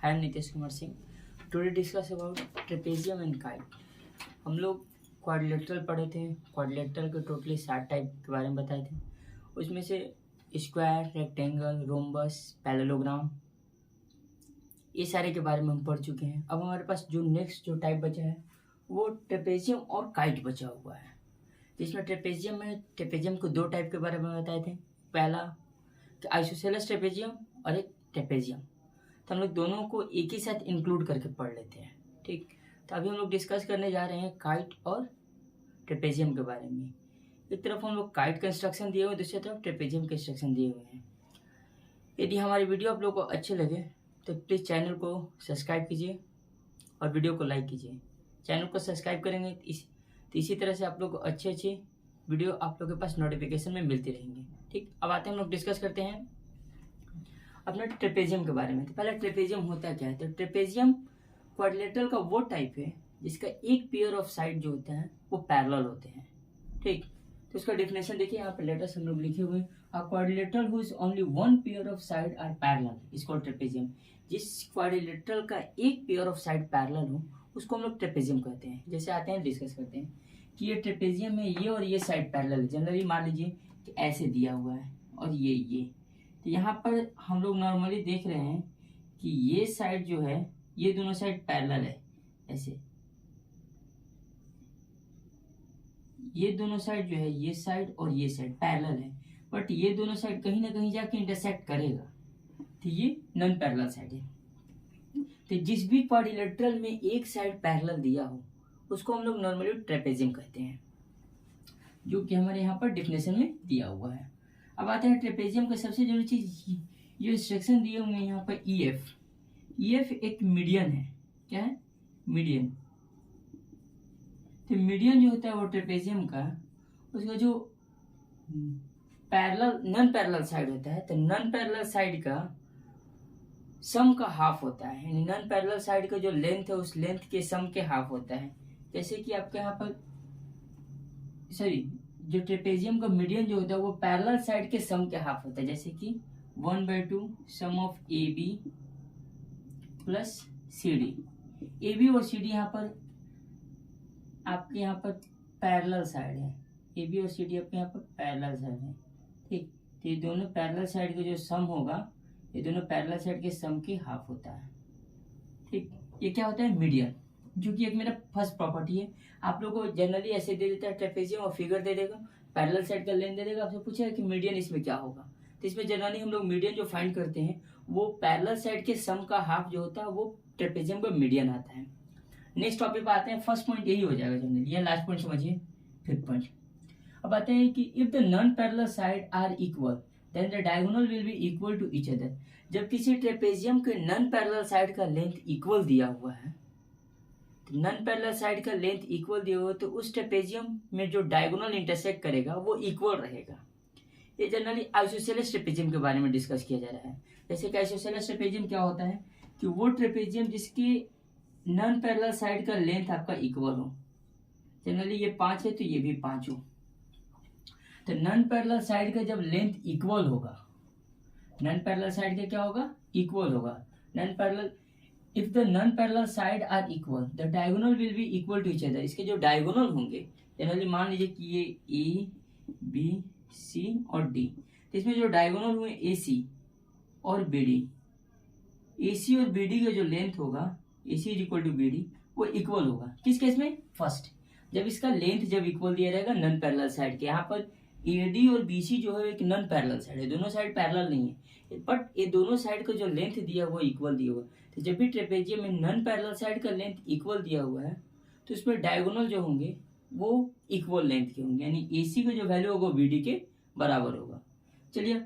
I am Nitesh Kumar Singh. Today discuss about trapezium and kite. हम लोग quadrilateral पढ़े थे. क्वाड्रिलेटरल के टोटली 7 टाइप के बारे में बताए थे. उसमें से स्क्वायर, रेक्टेंगल, रोम्बस, पैरेललोग्राम, ये सारे के बारे में हम पढ़ चुके हैं. अब हमारे पास जो नेक्स्ट जो टाइप बचा है वो ट्रेपेजियम और काइट बचा हुआ है. जिसमें ट्रेपेजियम में ट्रेपेजियम को 2 टाइप के बारे में बताए थे. पहला आइसोसेलेस ट्रेपेजियम और एक ट्रेपेजियम. तो हम लोग दोनों को एक ही साथ इंक्लूड करके पढ़ लेते हैं. ठीक, तो अभी हम लोग डिस्कस करने जा रहे हैं काइट और ट्रेपेजियम के बारे में. एक तरफ हम लोग काइट का इंस्ट्रक्शन दिए हुए, दूसरी तरफ ट्रेपेजियम के इंस्ट्रक्शन दिए हुए हैं. यदि हमारी वीडियो आप लोगों को अच्छे लगे तो प्लीज़ चैनल को सब्सक्राइब कीजिए और वीडियो को लाइक कीजिए. चैनल को सब्सक्राइब करेंगे तो इसी तरह से आप लोग को अच्छे वीडियो आप लोग के पास नोटिफिकेशन में मिलती रहेंगी. ठीक, अब आते हैं हम लोग डिस्कस करते हैं अपना ट्रेपेजियम के बारे में. तो पहले ट्रेपेजियम होता क्या है. तो ट्रेपेजियम क्वाड्रिलेटरल का वो टाइप है जिसका एक पेयर ऑफ साइड जो होता है वो पैरेलल होते हैं. ठीक, तो उसका डेफिनेशन देखिए यहाँ पे लेटर्स हम लोग लिखे हुए हैं. A quadrilateral whose only one pair of side are parallel is called trapezium. जिस क्वाड्रिलेटरल का एक पेयर ऑफ साइड पैरेलल हो उसको हम लोग ट्रेपेजियम कहते हैं. जैसे आते हैं डिस्कस करते हैं कि ये ट्रेपेजियम में ये और ये साइड पैरेलल है. जनरली मान लीजिए कि ऐसे दिया हुआ है और ये तो यहाँ पर हम लोग नॉर्मली देख रहे हैं कि ये साइड जो है ये दोनों साइड पैरेलल है. ऐसे ये दोनों साइड जो है ये साइड और ये साइड पैरेलल है, बट ये दोनों साइड कहीं ना कहीं जाके इंटरसेक्ट करेगा. तो ये नॉन पैरेलल साइड है. तो जिस भी क्वाड्रिलेटरल में एक साइड पैरेलल दिया हो उसको हम लोग नॉर्मली ट्रेपेजियम कहते हैं, जो कि हमारे यहाँ पर डेफिनेशन में दिया हुआ है. अब आते हैं ट्रेपेजियम का सबसे जरूरी चीज, ये इंस्ट्रक्शन दिए हुए हैं यहाँ पर EF एक मीडियन है. क्या है? मीडियन. तो मीडियन जो होता है वो ट्रेपेजियम का, उसका जो पैरेलल नॉन पैरेलल साइड होता है, तो नॉन पैरेलल साइड का सम का हाफ होता है. यानी नॉन पैरेलल साइड का जो लेंथ है उस लेंथ के सम के हाफ होता है. जैसे कि आपके यहाँ पर जो ट्रेपेजियम का मीडियन जो होता है वो पैरेलल साइड के सम के हाफ होता है. जैसे कि 1/2 sum of AB plus CD. AB और CD यहाँ पर आपके यहाँ पर पैरेलल साइड है. AB और CD आपके यहाँ पर पैरेलल साइड है. ठीक, तो ये दोनों पैरेलल साइड का जो सम होगा ये दोनों पैरेलल साइड के सम के हाफ होता है. ठीक, ये क्या होता है? मीडियन, जो कि एक मेरा फर्स्ट प्रॉपर्टी है. आप लोगों को जनरली ऐसे दे देता है ट्रेपेजियम और फिगर दे देगा, पैरेलल साइड का लेंथ दे देगा, आपसे पूछेगा कि मीडियन इसमें क्या होगा. तो इसमें जनरली हम लोग मीडियन जो फाइंड करते हैं वो पैरेलल साइड के सम का हाफ जो होता है वो ट्रेपेजियम का मीडियन आता है. नेक्स्ट टॉपिक पे आते हैं. फर्स्ट पॉइंट यही हो जाएगा जनरली, ये लास्ट पॉइंट समझिए. फिफ्थ पॉइंट अब आते हैं कि if the non parallel side are equal then the diagonal will be equal to each other. जब किसी ट्रेपेजियम के नॉन पैरेलल साइड का लेंथ इक्वल दिया हुआ है, तो नॉन पैरेलल साइड का लेंथ इक्वल दिया हुआ है, तो उस ट्रेपेजियम में जो डायगोनल इंटरसेक्ट करेगा वो इक्वल रहेगा. ये जनरली आइसोसेलेस ट्रेपेजियम के बारे में डिस्कस किया जा रहा है. जैसे कि आइसोसेलेस ट्रेपेजियम क्या होता है कि वो ट्रेपेजियम जिसकी नॉन पैरेलल साइड का लेंथ आपका इक्वल हो. जनरली ये 5 है तो ये भी 5 हो. तो नॉन पैरेलल साइड का जब लेंथ इक्वल होगा, नॉन पैरेलल साइड का क्या होगा? इक्वल होगा. Non parallel if the non parallel side are equal the diagonal will be equal to each other. इसके जो डायगोनल होंगे, जनरली मान लीजिए कि ये A, B, C और D, तो इसमें जो डायगोनल हुए AC और BD, AC और BD का जो लेंथ होगा AC is equal to BD वो इक्वल होगा. किस केस में? फर्स्ट, जब इसका लेंथ जब इक्वल दिया रहेगा नॉन पैरेलल साइड के. यहाँ पर AD और BC जो है एक नॉन पैरेलल साइड है, दोनों साइड पैरेलल नहीं है, बट ये दोनों साइड का जो लेंथ दिया हुआ इक्वल दिया हुआ. तो जब भी ट्रेपेजियम में नॉन पैरेलल साइड का लेंथ इक्वल दिया हुआ है तो उसमें डायगोनल जो होंगे वो इक्वल लेंथ के होंगे, यानी AC का जो वैल्यू होगा BD के बराबर होगा. चलिए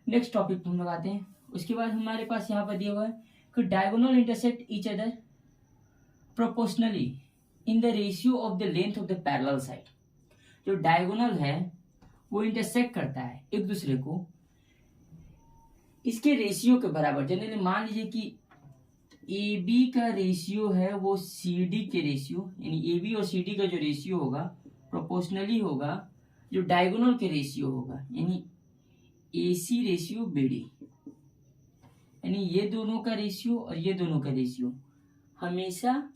नेक्स्ट टॉपिक हम लगाते हैं. उसके बाद हमारे पास यहाँ पर दिया हुआ है कि diagonal intersect each other proportionally in the ratio of the length of the parallel side. जो डायगोनल है वो इंटरसेक्ट करता है एक दूसरे को इसके रेशियो के बराबर. जनरली मान लीजिए कि AB का रेशियो है वो CD के रेशियो, यानी AB और CD का जो रेशियो होगा प्रोपोर्शनली होगा जो डायगोनल के रेशियो होगा, यानी AC रेशियो BD. यानी ये दोनों का रेशियो और ये दोनों का रेशियो हमेशा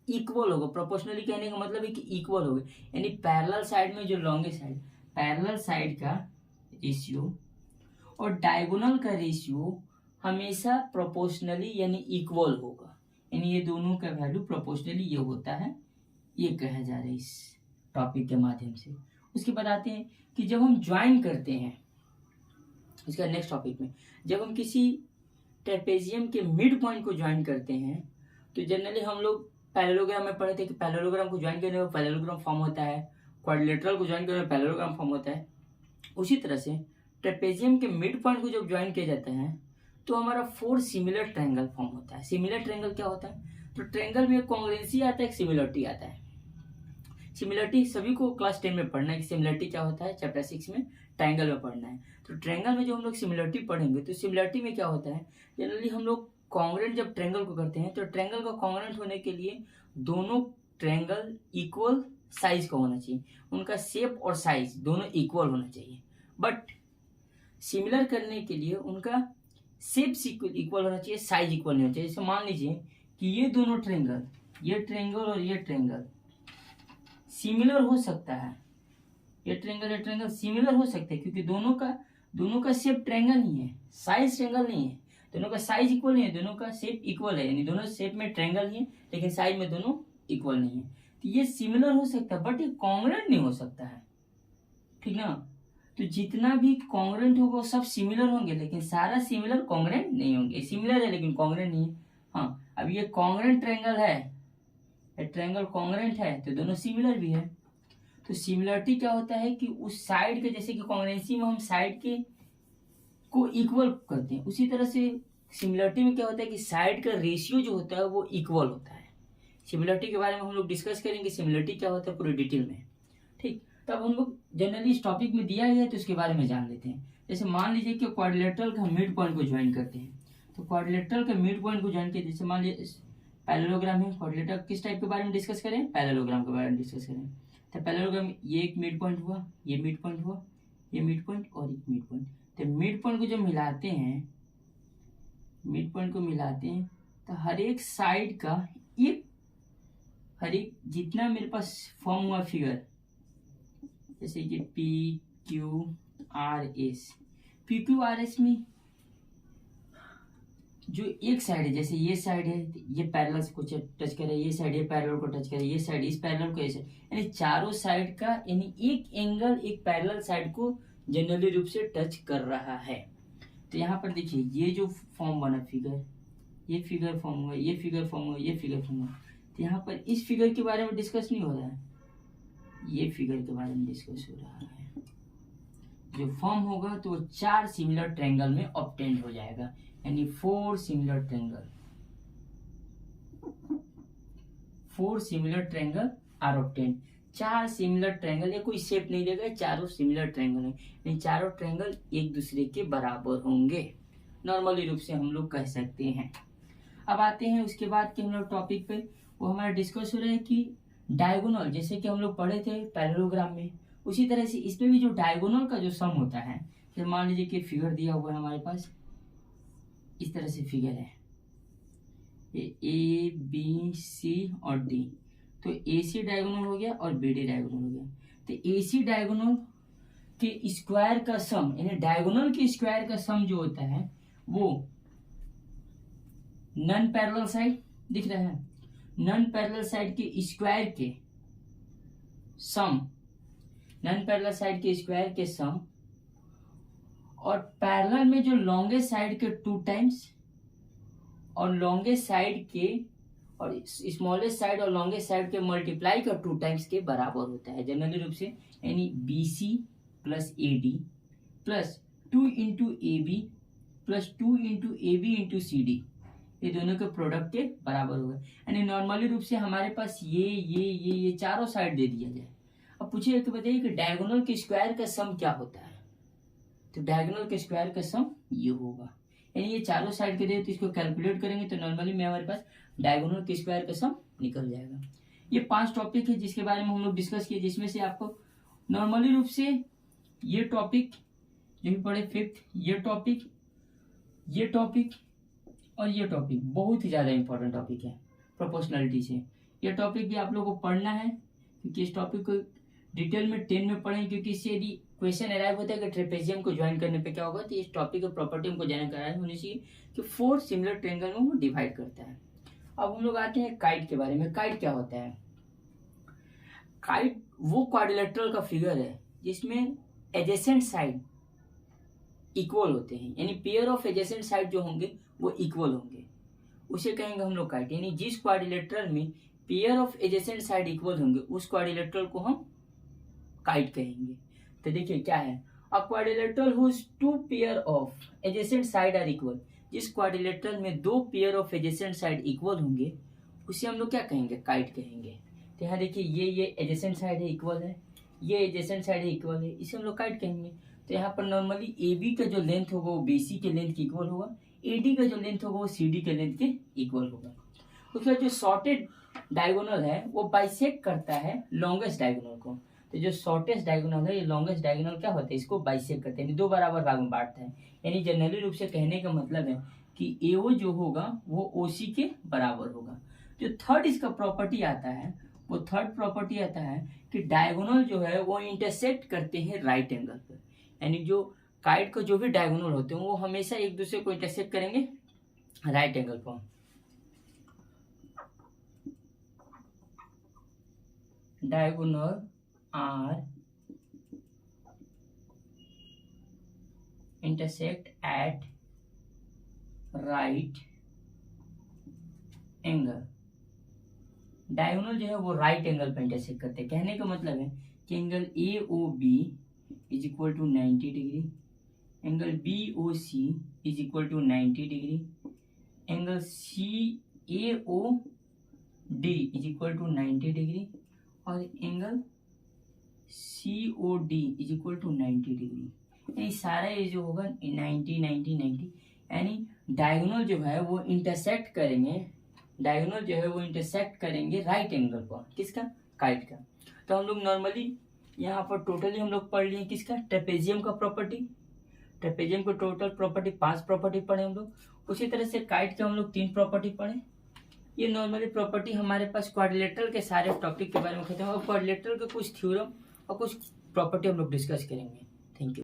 इक्वल होगा। प्रोपोर्शनली कहने का मतलब है कि इक्वल होगा, यानी पैरेलल साइड में जो लॉन्गेस्ट साइड, पैरेलल साइड का रेशियो और डायगोनल का रेशियो हमेशा प्रोपोर्शनली यानी इक्वल होगा, यानी ये दोनों का वैल्यू प्रोपोर्शनली ये होता है, ये कहा जा रहा है इस टॉपिक के माध्यम से। उसके बाद आते हैं कि जब हम ज्वाइन करते हैं, इसका नेक्स्ट टॉपिक में जब हम किसी ट्रेपेजियम के मिड पॉइंट को ज्वाइन करते हैं तो जनरली हम लोग पैरेललोग्राम में पढ़े थे कि पैरेललोग्राम को ज्वाइन करने में पैरेललोग्राम फॉर्म होता है, क्वाड्रिलेटरल को ज्वाइन करने में पैरेललोग्राम फॉर्म होता है। उसी तरह से ट्रेपेजियम के मिड पॉइंट को जब ज्वाइन किया जाता है तो हमारा 4 सिमिलर ट्रायंगल फॉर्म होता है। सिमिलर ट्रायंगल क्या होता है? तो ट्रायंगल में एक कॉन्ग्रुएंसी आता है, एक सिमिलरिटी आता है। सिमिलरिटी सभी को क्लास 10 में पढ़ना है कि सिमिलरिटी क्या होता है, चैप्टर 6 में ट्रायंगल में पढ़ना है। तो ट्रायंगल में जो हम लोग सिमिलरिटी पढ़ेंगे तो सिमिलरिटी में क्या होता है, जनरली हम लोग कॉन्ग्रुएंट जब ट्रायंगल को करते हैं तो ट्रायंगल का कॉन्ग्रुएंट होने के लिए दोनों ट्रायंगल इक्वल साइज का होना चाहिए, उनका शेप और साइज दोनों इक्वल होना चाहिए। बट सिमिलर करने के लिए उनका शेप इक्वल होना चाहिए, साइज इक्वल नहीं होना चाहिए। जैसे मान लीजिए कि ये दोनों ट्रायंगल, ये ट्रायंगल और ये ट्रायंगल सिमिलर हो सकता है, ये ट्रायंगल सिमिलर हो सकते हैं क्योंकि दोनों का शेप ट्रायंगल नहीं है, साइज ट्रायंगल नहीं है, दोनों का साइज इक्वल नहीं है, दोनों का शेप इक्वल है, यानी दोनों शेप में ट्रायंगल ही है लेकिन साइज में दोनों इक्वल नहीं है। तो ये सिमिलर हो सकता है बट ये कॉन्ग्रुएंट नहीं हो सकता है, ठीक ना। तो जितना भी कॉन्ग्रुएंट होगा वो सब सिमिलर होंगे लेकिन सारा सिमिलर कॉन्ग्रुएंट नहीं होंगे। सिमिलर है लेकिन कॉन्ग्रुएंट नहीं है। हाँ, अब ये कॉन्ग्रुएंट ट्रायंगल है, ये ट्रायंगल कॉन्ग्रुएंट है तो दोनों सिमिलर भी है। तो सिमिलरिटी क्या होता है कि उस साइड के, जैसे कि कॉन्ग्रुएंसी में हम साइड के को इक्वल करते हैं, उसी तरह से सिमिलरिटी में क्या होता है कि साइड का रेशियो जो होता है वो इक्वल होता है। सिमिलरिटी के बारे में हम लोग डिस्कस करेंगे, सिमिलरिटी क्या होता है पूरी डिटेल में, ठीक। तब हम लोग जनरली इस टॉपिक में दिया गया है तो उसके बारे में जान लेते हैं। जैसे मान लीजिए कि क्वाड्रिलेटरल का मिड पॉइंट को ज्वाइन करते हैं, तो क्वाड्रिलेटरल के मिड पॉइंट को ज्वाइन किया, जैसे मान लीजिए पैरेललोग्राम है, क्वाड्रिलेटरल किस टाइप के बारे में डिस्कस करें, पैरेललोग्राम के बारे में डिस्कस करें। तो पैरेललोग्राम ये एक मिड पॉइंट हुआ, ये मिड पॉइंट हुआ, ये मिड पॉइंट और एक मिड पॉइंट। तो मिड पॉइंट को जब मिलाते हैं, मिड पॉइंट को मिलाते हैं तो हर एक साइड का हर एक जितना मेरे पास फॉर्म हुआ फिगर, जैसे कि PQRS में जो एक साइड है, जैसे ये साइड है ये पैरेलल को टच करे, ये साइड ये पैरेलल को टच करे, ये साइड इस पैरेलल को, ये साइड, यानी चारों साइड का यानी एक एंगल एक पैरेलल साइड को जनरली रूप से टच कर रहा है। तो यहाँ पर देखिए ये जो फॉर्म बना फिगर, ये फिगर फॉर्म हुआ, ये फिगर फॉर्म हुआ, ये फिगर फॉर्म हुआ। तो यहाँ पर इस फिगर के बारे में डिस्कस नहीं हो रहा है, ये फिगर के बारे में डिस्कस हो रहा है। जो फॉर्म होगा तो वो 4 सिमिलर ट्रायंगल में ऑब्टेन्ड हो जाएगा, यानी 4 similar triangle, 4 similar triangle are obtained. 4 similar triangle, ये कोई शेप नहीं देगा, चारों सिमिलर ट्रायंगल है, यानी चारों ट्रायंगल एक दूसरे के बराबर होंगे, नॉर्मली रूप से हम लोग कह सकते हैं। अब आते हैं उसके बाद के हम लोग टॉपिक पे, वो हमारा डिस्कस हो रहा है कि डायगोनल, जैसे कि हम लोग पढ़े थे पैरेललोग्राम में, उसी तरह से इसमें भी जो डायगोनल का जो सम होता है, जैसे मान लीजिए कि फिगर दिया हुआ है हमारे पास, इस तरह से फिगर है, ये A B C और D, तो AC डायगोनल हो गया और BD डायगोनल हो गया। तो AC डायगोनल के स्क्वायर का सम, यानी डायगोनल के स्क्वायर का सम जो होता है वो नॉन पैरेलल साइड दिख रहा है, नॉन पैरेलल साइड के स्क्वायर के सम, नॉन पैरेलल साइड के स्क्वायर के सम और पैरेलल में जो लॉन्गेस्ट साइड के 2 टाइम्स और लॉन्गेस्ट साइड के और स्मॉलेस्ट साइड और लॉन्गेस्ट साइड के मल्टीप्लाई का 2 टाइम्स के बराबर होता है जनरली रूप से, यानी BC plus AD plus 2 into AB plus 2 into AB into CD, ये दोनों के प्रोडक्ट के बराबर होगा। यानी नॉर्मली रूप से हमारे पास ये चारों साइड दे दिया जाए। अब पूछिए कि बताइए कि डायगोनल के स्क्वायर का सम क्या होता है, तो डायगोनल के स्क्वायर का सम ये होगा, यानी ये चारों साइड के दे तो इसको कैलकुलेट करेंगे तो नॉर्मली में हमारे पास डायगोनल के स्क्वायर का सम निकल जाएगा। ये 5 टॉपिक है जिसके बारे में हम लोग डिस्कस किए, जिसमें से आपको नॉर्मली रूप से ये टॉपिक जो भी पढ़े 5th, ये टॉपिक और ये टॉपिक बहुत ही ज़्यादा इंपॉर्टेंट टॉपिक है प्रोपोर्शनलिटी से। ये टॉपिक भी आप लोगों को पढ़ना है, क्योंकि इस टॉपिक को डिटेल में 10 में पढ़ें, क्योंकि इससे यदि क्वेश्चन अराइव होता है कि ट्रेपेजियम को ज्वाइन करने पे क्या होगा, तो इस टॉपिक के प्रॉपर्टी हमको जानकारी होनी चाहिए कि 4 सिमिलर ट्रायंगल में वो डिवाइड करता है। अब हम लोग आते हैं काइट के बारे में। काइट क्या होता है? काइट वो क्वाड्रिलेटरल का फिगर है जिसमें एडजेसेंट साइड इक्वल होते हैं, यानी पेयर ऑफ एडजेसेंट साइड जो होंगे वो इक्वल होंगे, उसे कहेंगे हम लोग काइट। यानी जिस क्वाड्रिलेटरल में pair of adjacent side equal होंगे उस क्वाड्रिलेटरल को हम काइट कहेंगे। तो देखिए क्या है, a quadrilateral whose 2 pair of adjacent side are equal. जिस क्वाड्रिलेटरल में 2 pair of adjacent side equal होंगे उसे हम लोग क्या कहेंगे, काइट कहेंगे। तो यहाँ देखिए ये एडजेसेंट साइड है इक्वल है, ये एडजेसेंट साइड है इक्वल है, इसे हम लोग काइट कहेंगे। तो यहाँ पर नॉर्मली ए बी का जो लेंथ होगा वो बी सी के लेंथ के इक्वल होगा, ए डी का जो लेंथ होगा वो सी डी के लेंथ के इक्वल होगा। उसका जो शॉर्टेड डायगोनल है वो बाइसेक्ट करता है लॉन्गेस्ट डायगोनल को। तो जो शॉर्टेस्ट डायगोनल है, ये लॉन्गेस्ट डायगोनल क्या होता है, इसको बाइसेक्ट करते हैं, यानी 2 बराबर भाग में बांटता है। यानी जनरली रूप से कहने का मतलब है कि एओ जो होगा वो ओसी के बराबर होगा। जो थर्ड इसका प्रॉपर्टी आता है, वो थर्ड प्रॉपर्टी आता है कि डायगोनल जो है वो इंटरसेक्ट करते हैं राइट एंगल पर। यानी जो काइट का जो भी डायगोनल होते हैं वो हमेशा एक दूसरे को इंटरसेक्ट करेंगे राइट एंगल पर। Diagonal are intersect at right angle. Diagonal जो है वो राइट एंगल पर इंटरसेक्ट करते हैं। कहने का मतलब है कि angle A O B is equal to 90 degree, angle B O C is equal to 90 degree, angle C A O D is equal to 90 degree और angle C O D is equal to 90 degree. यानी सारा ये जो होगा 90 90 90, यानी diagonal जो है वो इंटरसेक्ट करेंगे, डायगोनल जो है वो इंटरसेक्ट करेंगे राइट एंगल पर। किसका? काइट का। तो हम लोग नॉर्मली यहाँ पर टोटली हम लोग पढ़ लिए किसका, ट्रेपेजियम का प्रॉपर्टी। ट्रेपेजियम को टोटल प्रॉपर्टी 5 प्रॉपर्टी पढ़े हम लोग। उसी तरह से काइट के हम लोग 3 प्रॉपर्टी पढ़े। ये नॉर्मली प्रॉपर्टी हमारे पास क्वाड्रिलेटरल के सारे टॉपिक के बारे में खत्म, और क्वाड्रिलेटरल के कुछ थ्योरम और कुछ प्रॉपर्टी हम लोग डिस्कस करेंगे। Thank you.